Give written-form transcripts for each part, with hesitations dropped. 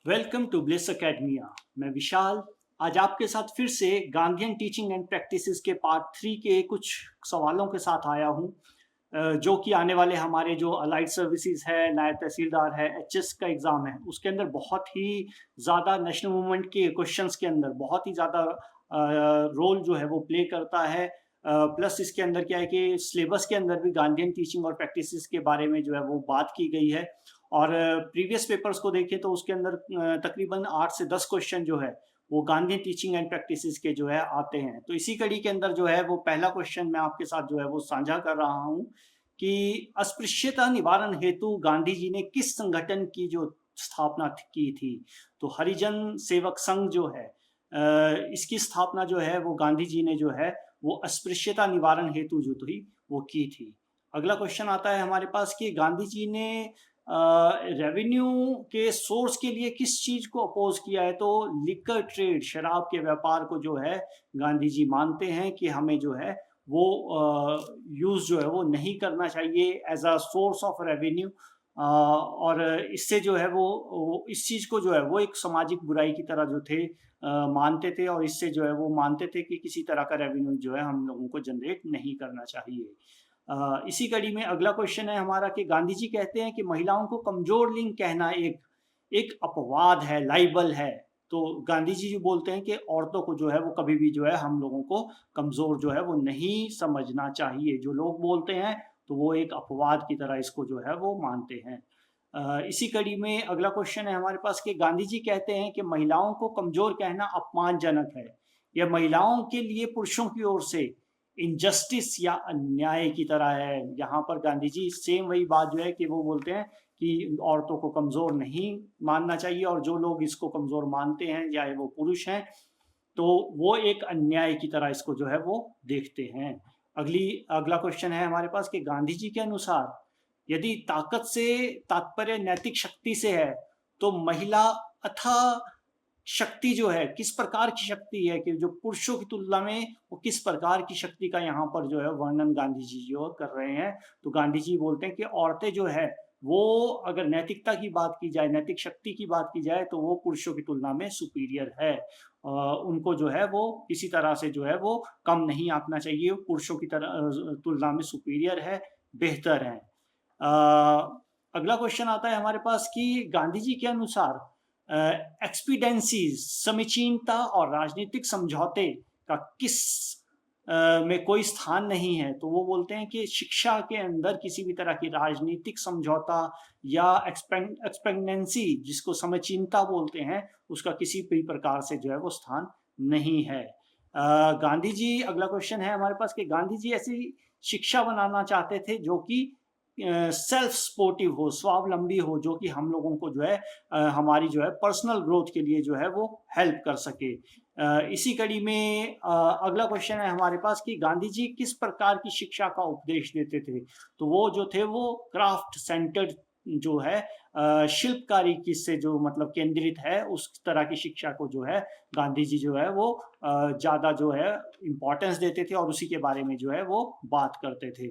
Welcome to bliss academia. मैं विशाल आज आपके साथ फिर से गांधीयन टीचिंग एंड प्रैक्टिसेस के पार्ट 3 के कुछ सवालों के साथ आया हूँ, जो कि आने वाले हमारे जो अलाइड सर्विसेज है, नायब तहसीलदार है, एचएस का एग्ज़ाम है, उसके अंदर बहुत ही ज़्यादा नेशनल मूवमेंट के क्वेश्चंस के अंदर बहुत ही ज़्यादा रोल जो है वो प्ले करता है। प्लस इसके अंदर क्या है कि सिलेबस के अंदर भी गांधीयन टीचिंग और प्रैक्टिसेस के बारे में जो है वो बात की गई है। और प्रीवियस पेपर्स को देखें तो उसके अंदर तकरीबन 8 से 10 क्वेश्चन जो है वो गांधी टीचिंग एंड प्रैक्टिसेस के जो है आते हैं। तो इसी कड़ी के अंदर जो है वो पहला क्वेश्चन मैं आपके साथ जो है वो साझा कर रहा हूँ कि अस्पृश्यता निवारण हेतु गांधी जी ने किस संगठन की जो स्थापना की थी। तो हरिजन सेवक संघ जो है, इसकी स्थापना जो है वो गांधी जी ने जो है वो अस्पृश्यता निवारण हेतु जो थी वो की थी। अगला क्वेश्चन आता है हमारे पास कि गांधी जी ने रेवेन्यू के सोर्स के लिए किस चीज को अपोज किया है। तो लिकर ट्रेड, शराब के व्यापार को जो है गांधी जी मानते हैं कि हमें जो है वो यूज जो है वो नहीं करना चाहिए as a source of revenue. और इससे जो है वो इस चीज को जो है वो एक सामाजिक बुराई की तरह जो थे मानते थे, और इससे जो है वो मानते थे कि किसी तरह का रेवेन्यू जो है हम लोगों को जनरेट नहीं करना चाहिए। इसी कड़ी में अगला क्वेश्चन है हमारा कि गांधी जी कहते हैं कि महिलाओं को कमजोर लिंग कहना एक एक अपवाद है, लाइबल है। तो गांधी जी जो बोलते हैं कि औरतों को जो है वो कभी भी जो है हम लोगों को कमजोर जो है वो नहीं समझना चाहिए। जो लोग बोलते हैं तो वो एक अपवाद की तरह इसको जो है वो मानते हैं। इसी कड़ी में अगला क्वेश्चन है हमारे पास कि गांधी जी कहते हैं कि महिलाओं को कमजोर कहना अपमानजनक है। यह महिलाओं के लिए पुरुषों की ओर से इनजस्टिस या अन्याय की तरह है। यहाँ पर गांधी जी सेम वही बात जो है कि वो बोलते हैं कि औरतों को कमजोर नहीं मानना चाहिए, और जो लोग इसको कमजोर मानते हैं चाहे वो पुरुष हैं तो वो एक अन्याय की तरह इसको जो है वो देखते हैं। अगला क्वेश्चन है हमारे पास कि गांधी जी के अनुसार यदि ताकत से तात्पर्य नैतिक शक्ति से है तो महिला अथा शक्ति जो है किस प्रकार की शक्ति है, कि जो पुरुषों की तुलना में वो किस प्रकार की शक्ति का यहाँ पर जो है वर्णन गांधी जी जो कर रहे हैं। तो गांधी जी बोलते हैं कि औरतें जो है वो अगर नैतिकता की बात की जाए, नैतिक शक्ति की बात की जाए तो वो पुरुषों की तुलना में सुपीरियर है। उनको जो है वो किसी तरह से जो है वो कम नहीं आंकना चाहिए, पुरुषों की तरह तुलना में सुपीरियर है, बेहतर है। अगला क्वेश्चन आता है हमारे पास कि गांधी जी के अनुसार एक्सपीडेंसीज, समीचीनता और राजनीतिक समझौते का किस में कोई स्थान नहीं है। तो वो बोलते हैं कि शिक्षा के अंदर किसी भी तरह की राजनीतिक समझौता या एक्सपेक्टेंसी, जिसको समचीनता बोलते हैं, उसका किसी भी प्रकार से जो है वो स्थान नहीं है। गांधी जी, अगला क्वेश्चन है हमारे पास कि गांधी जी ऐसी शिक्षा बनाना चाहते थे जो कि सेल्फ सपोर्टिव हो, स्वावलंबी हो, जो कि हम लोगों को जो है हमारी जो है पर्सनल ग्रोथ के लिए जो है वो हेल्प कर सके। इसी कड़ी में अगला क्वेश्चन है हमारे पास कि गांधी जी किस प्रकार की शिक्षा का उपदेश देते थे। तो वो जो थे वो क्राफ्ट सेंटर्ड जो है, शिल्पकारी की से जो मतलब केंद्रित है, उस तरह की शिक्षा को जो है गांधी जी जो है वो ज़्यादा जो है इम्पोर्टेंस देते थे और उसी के बारे में जो है वो बात करते थे।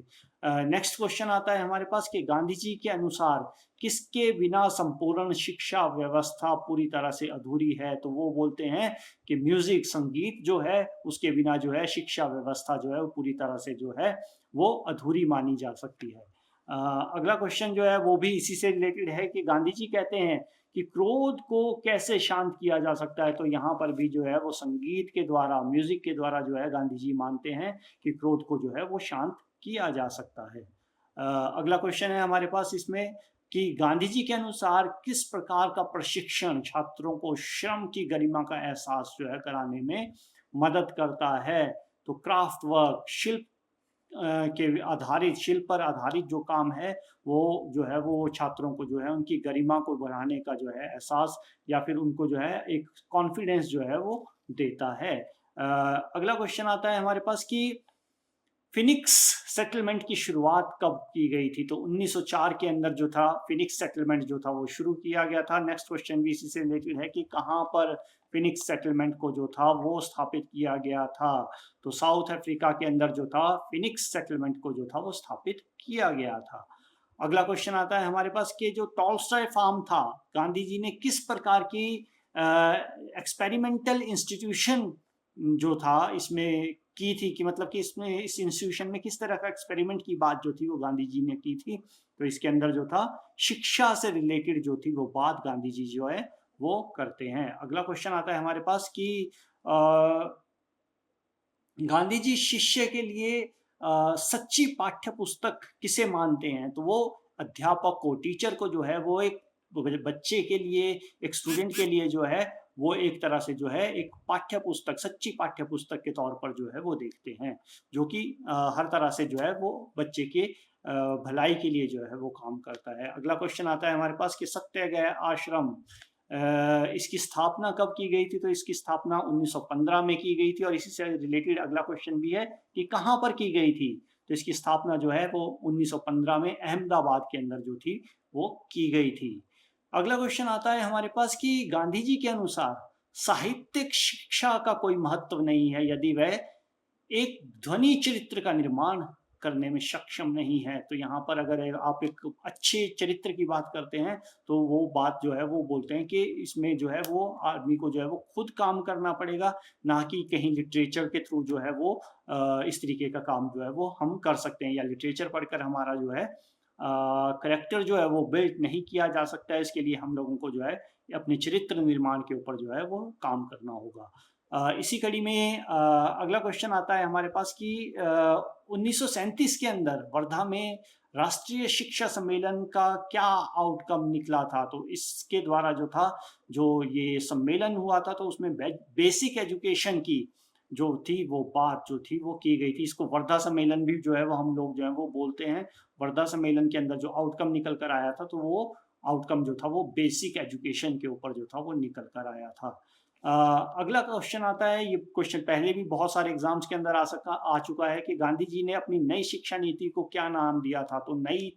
नेक्स्ट क्वेश्चन आता है हमारे पास कि गांधी जी के अनुसार किसके बिना संपूर्ण शिक्षा व्यवस्था पूरी तरह से अधूरी है। तो वो बोलते हैं कि म्यूजिक, संगीत जो है उसके बिना जो है शिक्षा व्यवस्था जो है वो पूरी तरह से जो है वो अधूरी मानी जा सकती है। अगला क्वेश्चन जो है वो भी इसी से रिलेटेड है कि गांधी जी कहते हैं कि क्रोध को कैसे शांत किया जा सकता है। तो यहाँ पर भी जो है वो संगीत के द्वारा, म्यूजिक के द्वारा जो है गांधी जी मानते हैं कि क्रोध को जो है वो शांत किया जा सकता है। अगला क्वेश्चन है हमारे पास इसमें कि गांधी जी के अनुसार किस प्रकार का प्रशिक्षण छात्रों को श्रम की गरिमा का एहसास जो है कराने में मदद करता है। तो क्राफ्ट वर्क, शिल्प के आधारित, शिल्प पर आधारित जो काम है वो जो है वो छात्रों को जो है उनकी गरिमा को बढ़ाने का जो है एहसास या फिर उनको जो है एक कॉन्फिडेंस जो है वो देता है। अगला क्वेश्चन आता है हमारे पास कि फिनिक्स सेटलमेंट की शुरुआत कब की गई थी। तो 1904 के अंदर जो था फिनिक्स सेटलमेंट जो था वो शुरू किया गया था। नेक्स्ट क्वेश्चन भी इसी से रिलेटेड है कि कहाँ पर फिनिक्स सेटलमेंट को जो था वो स्थापित किया गया था। तो साउथ अफ्रीका के अंदर जो था फिनिक्स सेटलमेंट को जो था वो स्थापित किया गया था। अगला क्वेश्चन आता है हमारे पास कि जो टॉल्स्टॉय फार्म था, गांधी जी ने किस प्रकार की एक्सपेरिमेंटल इंस्टीट्यूशन जो था इसमें की थी, कि मतलब कि इसमें इस इंस्टीट्यूशन में किस तरह का एक्सपेरिमेंट की बात जो थी वो गांधी जी ने की थी। तो इसके अंदर जो था शिक्षा से रिलेटेड जो थी वो बात गांधी जी जो है वो करते हैं। अगला क्वेश्चन आता है हमारे पास कि गांधी जी शिष्य के लिए सच्ची पाठ्य पुस्तक किसे मानते हैं? तो वो अध्यापक को, टीचर को जो है वो एक बच्चे के लिए, एक स्टूडेंट के लिए जो है वो एक तरह से जो है एक पाठ्य पुस्तक, सच्ची पाठ्य पुस्तक के तौर पर जो है वो देखते हैं, जो कि हर तरह से जो है वो बच्चे के भलाई के लिए जो है वो काम करता है। अगला क्वेश्चन आता है हमारे पास कि सत्याग्रह आश्रम इसकी स्थापना कब की गई थी? तो इसकी स्थापना 1915 में की गई थी। और इसी से रिलेटेड अगला क्वेश्चन भी है कि कहाँ पर की गई थी? तो इसकी स्थापना जो है वो 1915 में अहमदाबाद के अंदर जो थी वो की गई थी। अगला क्वेश्चन आता है हमारे पास कि गांधी जी के अनुसार साहित्यिक शिक्षा का कोई महत्व नहीं है यदि वह एक ध्वनि चरित्र का निर्माण करने में सक्षम नहीं है। तो यहाँ पर अगर आप एक अच्छे चरित्र की बात करते हैं तो वो बात जो है वो बोलते हैं कि इसमें जो है वो आदमी को जो है वो खुद काम करना पड़ेगा, ना कि कहीं लिटरेचर के थ्रू जो है वो इस तरीके का काम जो है वो हम कर सकते हैं, या लिटरेचर पढ़कर हमारा जो है करेक्टर जो है वो बिल्ड नहीं किया जा सकता है। इसके लिए हम लोगों को जो है अपने चरित्र निर्माण के ऊपर जो है वो काम करना होगा। इसी कड़ी में अगला क्वेश्चन आता है हमारे पास कि 1937 के अंदर वर्धा में राष्ट्रीय शिक्षा सम्मेलन का क्या आउटकम निकला था? तो इसके द्वारा जो था, जो ये सम्मेलन हुआ था, तो उसमें बेसिक एजुकेशन की जो थी वो बात जो थी वो की गई थी। इसको वर्धा सम्मेलन भी जो है वो हम लोग जो है वो बोलते हैं। वर्धा सम्मेलन के अंदर जो आउटकम निकल कर आया था, तो वो आउटकम जो था वो बेसिक एजुकेशन के ऊपर जो था वो निकल कर आया था। अगला क्वेश्चन आता है, ये क्वेश्चन पहले भी बहुत सारे एग्जाम्स के अंदर आ चुका है कि गांधी जी ने अपनी नई शिक्षा नीति को क्या नाम दिया था? तो नई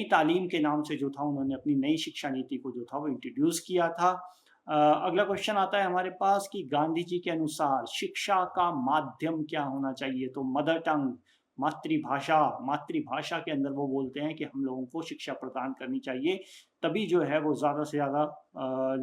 तालीम के नाम से जो था उन्होंने अपनी नई शिक्षा नीति को जो था वो इंट्रोड्यूस किया था। अगला क्वेश्चन आता है हमारे पास कि गांधी जी के अनुसार शिक्षा का माध्यम क्या होना चाहिए? तो मदर टंग, मातृभाषा के अंदर वो बोलते हैं कि हम लोगों को शिक्षा प्रदान करनी चाहिए, तभी जो है वो ज़्यादा से ज़्यादा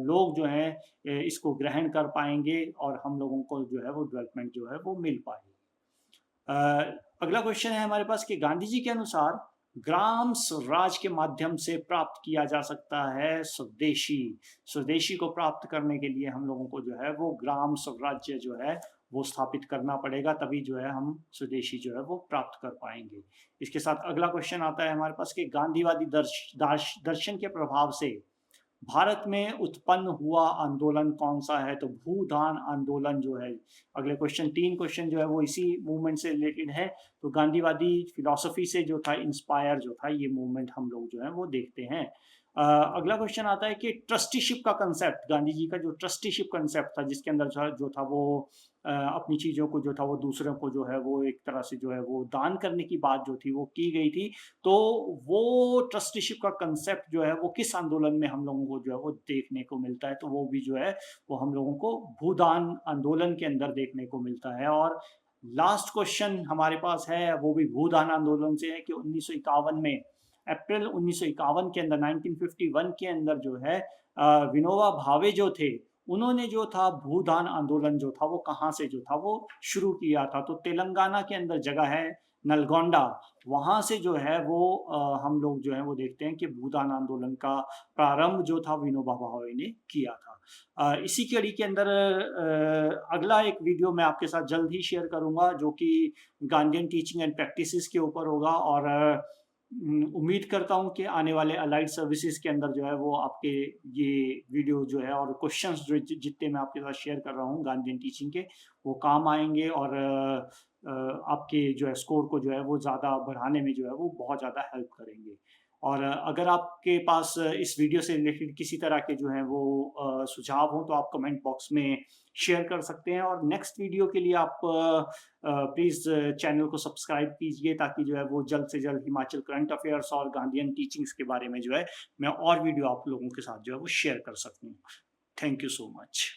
लोग जो हैं इसको ग्रहण कर पाएंगे और हम लोगों को जो है वो डेवलपमेंट जो है वो मिल पाएगी। अगला क्वेश्चन है हमारे पास कि गांधी जी के अनुसार ग्राम स्वराज के माध्यम से प्राप्त किया जा सकता है स्वदेशी को प्राप्त करने के लिए हम लोगों को जो है वो ग्राम स्वराज्य जो है वो स्थापित करना पड़ेगा, तभी जो है हम स्वदेशी जो है वो प्राप्त कर पाएंगे। इसके साथ अगला क्वेश्चन आता है हमारे पास कि गांधीवादी दर्शन के प्रभाव से भारत में उत्पन्न हुआ आंदोलन कौन सा है? तो भूदान आंदोलन जो है। अगले तीन क्वेश्चन जो है वो इसी मूवमेंट से रिलेटेड है। तो गांधीवादी फिलॉसफी से जो था इंस्पायर जो था ये मूवमेंट हम लोग जो है वो देखते हैं। अगला क्वेश्चन आता है कि ट्रस्टीशिप का कंसेप्ट, गांधी जी का जो ट्रस्टीशिप कंसेप्ट था, जिसके अंदर जो था वो अपनी चीज़ों को जो था वो दूसरों को जो है वो एक तरह से जो है वो दान करने की बात जो थी वो की गई थी। तो वो ट्रस्टीशिप का कंसेप्ट जो है वो किस आंदोलन में हम लोगों को जो है वो देखने को मिलता है? तो वो भी जो है वो हम लोगों को भूदान आंदोलन के अंदर देखने को मिलता है। और लास्ट क्वेश्चन हमारे पास है वो भी भूदान आंदोलन से है कि 1951 में, अप्रैल 1951 के अंदर, 1951 के अंदर जो है विनोबा भावे जो थे, उन्होंने जो था भूदान आंदोलन जो था वो कहाँ से जो था वो शुरू किया था? तो तेलंगाना के अंदर जगह है नलगोंडा, वहाँ से जो है वो हम लोग जो है वो देखते हैं कि भूदान आंदोलन का प्रारंभ जो था विनोबा भावे ने किया था। इसी कड़ी के अंदर अगला एक वीडियो मैं आपके साथ जल्द ही शेयर करूंगा जो कि गांधीयन टीचिंग एंड प्रैक्टिसेस के ऊपर होगा। और उम्मीद करता हूं कि आने वाले अलाइड सर्विसेज के अंदर जो है वो आपके ये वीडियो जो है और क्वेश्चंस जो जितने मैं आपके साथ शेयर कर रहा हूँ गांधीयन टीचिंग के, वो काम आएंगे और आपके जो है स्कोर को जो है वो ज़्यादा बढ़ाने में जो है वो बहुत ज़्यादा हेल्प करेंगे। और अगर आपके पास इस वीडियो से रिलेटेड किसी तरह के जो है वो सुझाव हो तो आप कमेंट बॉक्स में शेयर कर सकते हैं। और नेक्स्ट वीडियो के लिए आप प्लीज़ चैनल को सब्सक्राइब कीजिए ताकि जो है वो जल्द से जल्द हिमाचल करंट अफेयर्स और गांधीयन टीचिंग्स के बारे में जो है मैं और वीडियो आप लोगों के साथ जो है वो शेयर कर सकूँ। Thank you so much.